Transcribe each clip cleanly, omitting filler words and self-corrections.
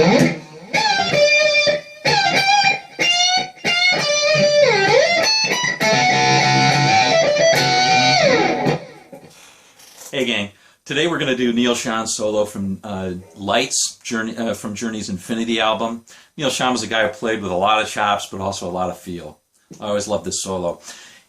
Hey gang, today we're going to do Neal Schon solo from Lights, from Journey's Infinity album. Neal Schon was a guy who played with a lot of chops but also a lot of feel. I always loved this solo.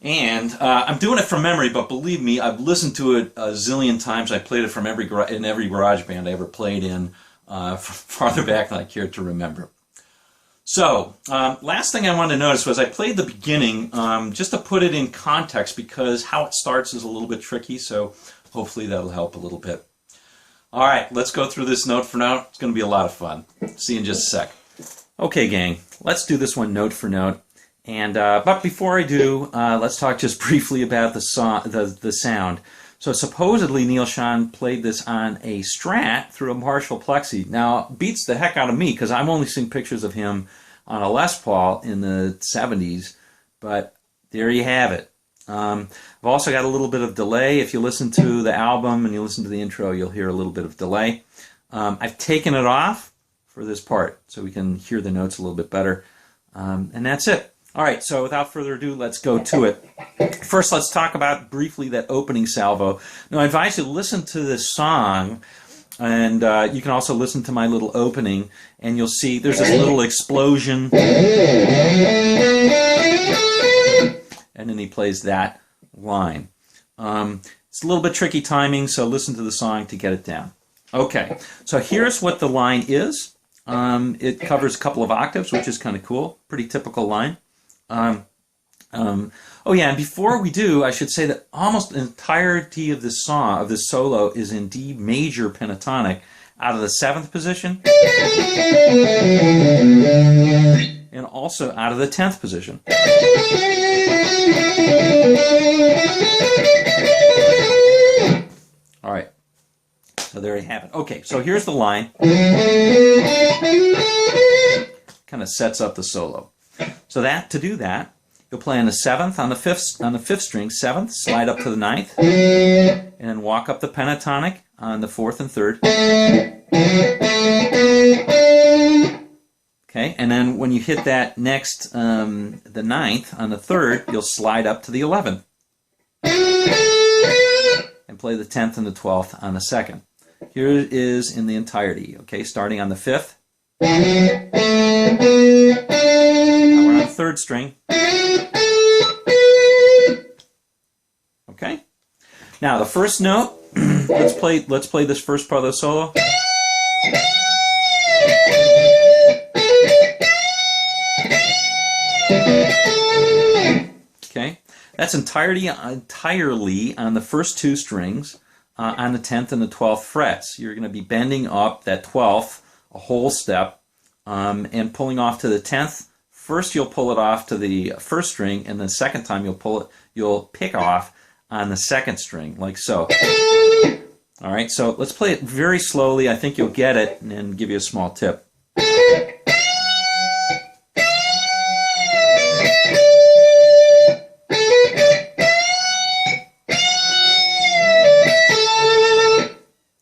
And I'm doing it from memory, but believe me, I've listened to it a zillion times. I played it from every garage band I ever played in, farther back than I cared to remember. So, last thing I wanted to notice was I played the beginning just to put it in context because how it starts is a little bit tricky, so hopefully that'll help a little bit. All right, let's go through this note for note. It's going to be a lot of fun. See you in just a sec. Okay, gang, let's do this one note for note. And but before I do, let's talk just briefly about the sound. So supposedly Neal Schon played this on a Strat through a Marshall Plexi. Now, beats the heck out of me because I've only seen pictures of him on a Les Paul in the 70s. But there you have it. I've also got a little bit of delay. If you listen to the album and you listen to the intro, you'll hear a little bit of delay. I've taken it off for this part so we can hear the notes a little bit better. And that's it. All right, so without further ado, let's go to it. First, let's talk about briefly that opening salvo. Now, I advise you to listen to this song, and you can also listen to my little opening, and you'll see there's this little explosion. And then he plays that line. It's a little bit tricky timing, so listen to the song to get it down. Okay, so here's what the line is. It covers a couple of octaves, which is kind of cool. Pretty typical line. Oh yeah, and before we do, I should say that almost the entirety of this song, of this solo, is in D major pentatonic out of the 7th position and also out of the 10th position. All right, so there you have it. Okay, so here's the line. Kind of sets up the solo. So to do that, you'll play on the 7th, on the 5th string, 7th, slide up to the 9th, and then walk up the pentatonic on the 4th and 3rd. Okay, and then when you hit that next, the 9th on the 3rd, you'll slide up to the 11th and play the 10th and the 12th on the 2nd. Here it is in the entirety. Okay, starting on the 5th. Now we're on the 3rd string. Okay. Now the first note. let's play this first part of the solo. Okay. That's entirely on the first 2 strings on the 10th and the 12th frets. You're going to be bending up that 12th a whole step and pulling off to the 10th. First you'll pull it off to the 1st string, and the second time you'll pick off on the 2nd string, like so. All right, so let's play it very slowly. I think you'll get it, and then give you a small tip.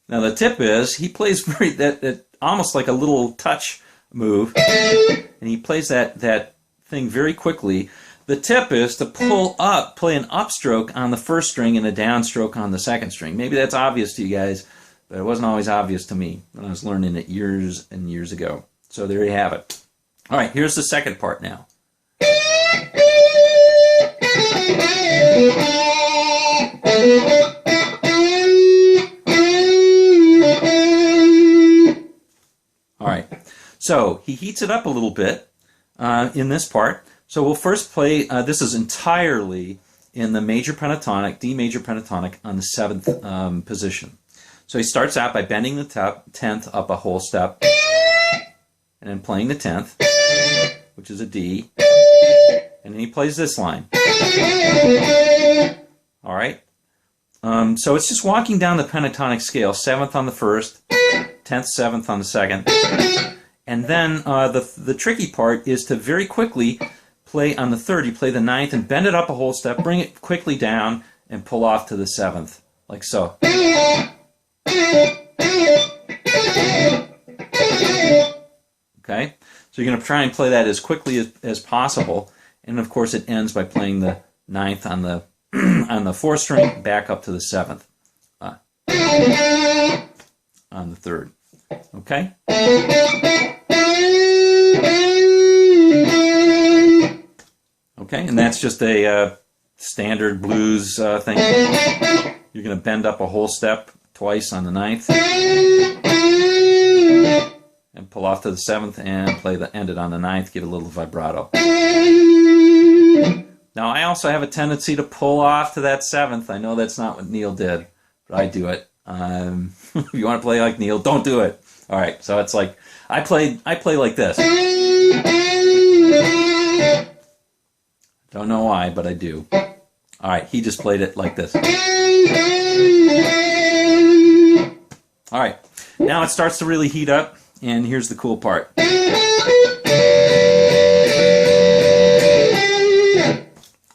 Now the tip is he plays that almost like a little touch move, and he plays that thing very quickly. The tip is to play an upstroke on the 1st string and a downstroke on the 2nd string. Maybe that's obvious to you guys, but it wasn't always obvious to me when I was learning it years and years ago. So there you have it. All right, here's the second part now. All right, so he heats it up a little bit in this part. So we'll first play, this is entirely in the major pentatonic, D major pentatonic on the 7th position. So he starts out by bending the 10th up a whole step, and then playing the 10th, which is a D, and then he plays this line. All right, so it's just walking down the pentatonic scale, 7th on the 1st, 10th, 7th on the 2nd, and then the tricky part is to very quickly play on the 3rd. You play the 9th and bend it up a whole step, bring it quickly down, and pull off to the 7th, like so. Okay? So you're going to try and play that as quickly as possible. And of course it ends by playing the ninth on the on the fourth string back up to the seventh on the third. Okay? Okay, and that's just a standard blues thing. You're going to bend up a whole step twice on the ninth and pull off to the seventh and end it on the ninth, give it a little vibrato. Now I also have a tendency to pull off to that seventh. I know that's not what Neal did, but I do it. If you want to play like Neal, don't do it. All right, so it's like I play like this. Don't know why, but I do. All right, he just played it like this. All right, now it starts to really heat up, and here's the cool part.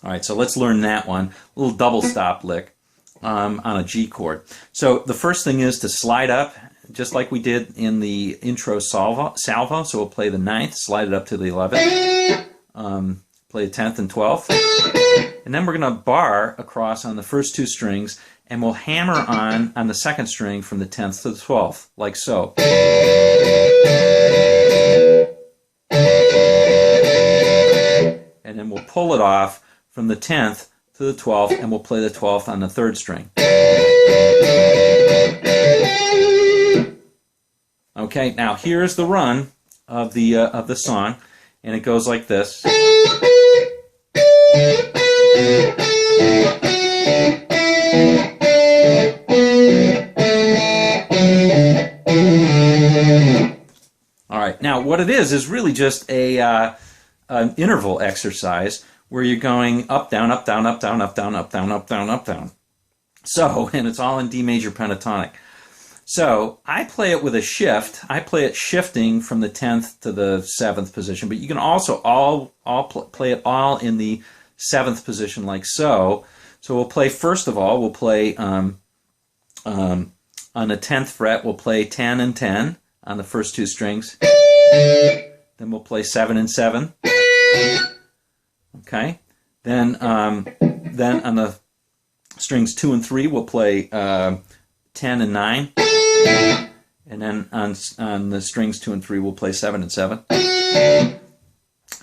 All right, so let's learn that one. A little double stop lick on a G chord. So the first thing is to slide up, just like we did in the intro salvo. So we'll play the ninth, slide it up to the 11th, play the 10th and 12th, and then we're going to bar across on the first two strings, and we'll hammer on the second string from the 10th to the 12th, like so. And then we'll pull it off from the 10th to the 12th, and we'll play the 12th on the third string. Okay, now here's the run of the song, and it goes like this. All right, now what it is really just an interval exercise where you're going up, down, up, down, up, down, up, down, up, down, up, down, up, down. So, and it's all in D major pentatonic. So I play it with a shift. I play it shifting from the 10th to the 7th position, but you can also play it all in the 7th position like so. So we'll play, first of all, we'll play on the 10th fret, we'll play 10 and 10 on the first two strings. Then we'll play 7 and 7. Okay. Then on the strings 2 and 3, we'll play 10 and 9. And then on the strings 2 and 3, we'll play 7 and 7.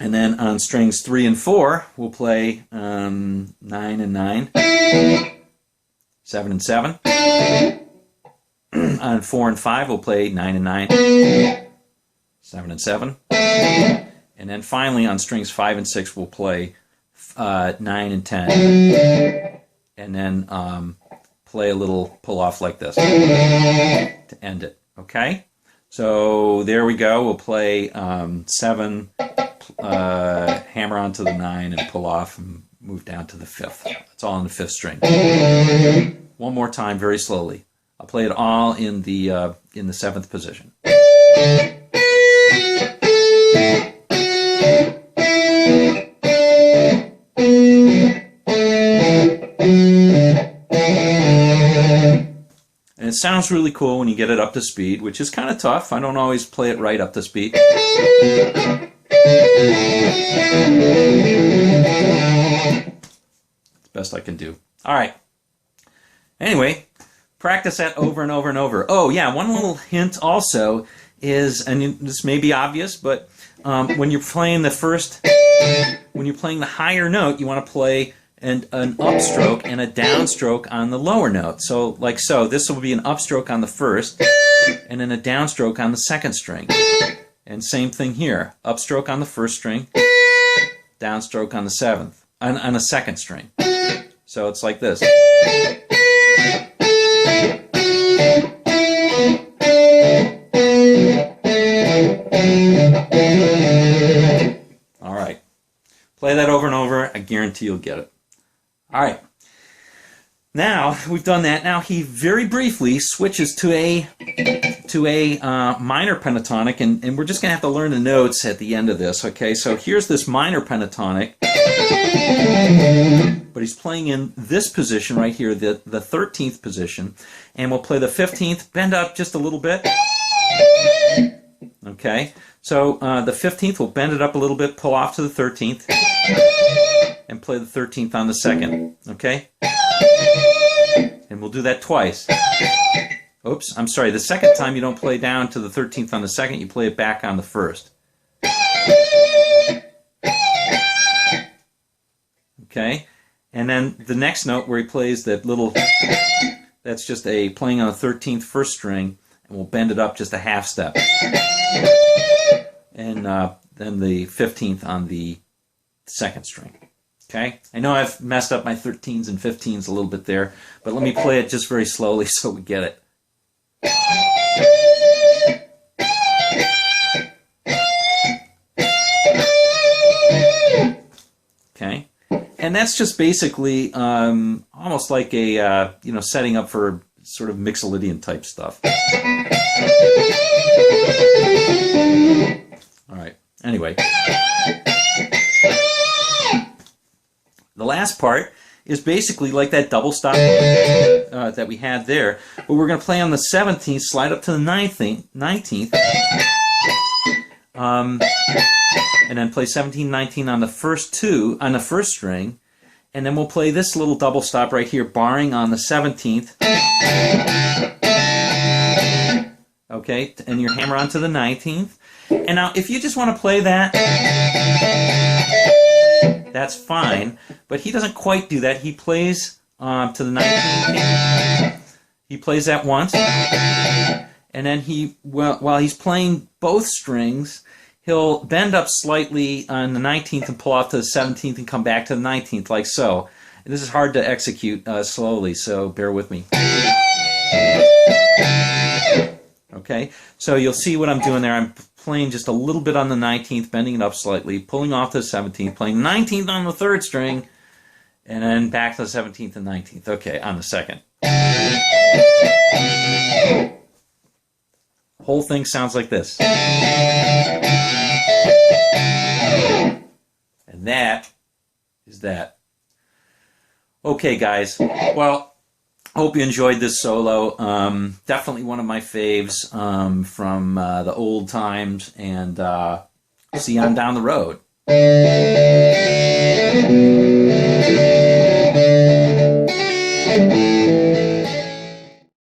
And then on strings 3 and 4, we'll play 9 and 9, 7 and 7. On 4 and 5, we'll play 9 and 9, 7 and 7. And then finally on strings 5 and 6, we'll play 9 and 10. And then play a little pull off like this to end it. Okay? So there we go. We'll play 7, hammer onto the 9 and pull off and move down to the 5th. It's all on the 5th string. One more time, very slowly. I'll play it all in the 7th position. And it sounds really cool when you get it up to speed, which is kind of tough. I don't always play it right up to speed. It's the best I can do. All right. Anyway, practice that over and over and over. Oh, yeah, one little hint also is, and this may be obvious, but when you're playing the higher note, you want to play an upstroke and a downstroke on the lower note. So, like so, this will be an upstroke on the first, and then a downstroke on the second string. And same thing here, upstroke on the first string, downstroke on the on the second string. So it's like this. All right. Play that over and over. I guarantee you'll get it. All right. Now we've done that. Now he very briefly switches to a minor pentatonic, and we're just going to have to learn the notes at the end of this. Okay, so here's this minor pentatonic, but he's playing in this position right here, the 13th position, and we'll play the 15th. Bend up just a little bit. Okay, so the 15th, we'll bend it up a little bit, pull off to the 13th, and play the 13th on the 2nd. Okay? And we'll do that twice. Oops, I'm sorry. The second time you don't play down to the 13th on the 2nd, you play it back on the 1st. Okay? And then the next note where he plays that little, that's just a playing on the 13th first string, and we'll bend it up just a half step. And then the 15th on the 2nd string. Okay? I know I've messed up my 13s and 15s a little bit there, but let me play it just very slowly so we get it. Okay? And that's just basically almost like a, setting up for sort of Mixolydian type stuff. All right. Anyway. The last part is basically like that double stop that we had there, but we're going to play on the 17th, slide up to the 19th, and then play 17, 19 on the first string, and then we'll play this little double stop right here, barring on the 17th. Okay, and your hammer onto the 19th. And now, if you just want to play that, that's fine, but he doesn't quite do that. He plays to the 19th. He plays that once, and then while he's playing both strings, he'll bend up slightly on the 19th and pull off to the 17th and come back to the 19th, like so. And this is hard to execute slowly, so bear with me. Okay, so you'll see what I'm doing there. I'm playing just a little bit on the 19th, bending it up slightly, pulling off to the 17th, playing 19th on the 3rd string, and then back to the 17th and 19th. Okay, on the 2nd. Whole thing sounds like this. And that is that. Okay, guys. Well, hope you enjoyed this solo. Definitely one of my faves from the old times, and see you on down the road.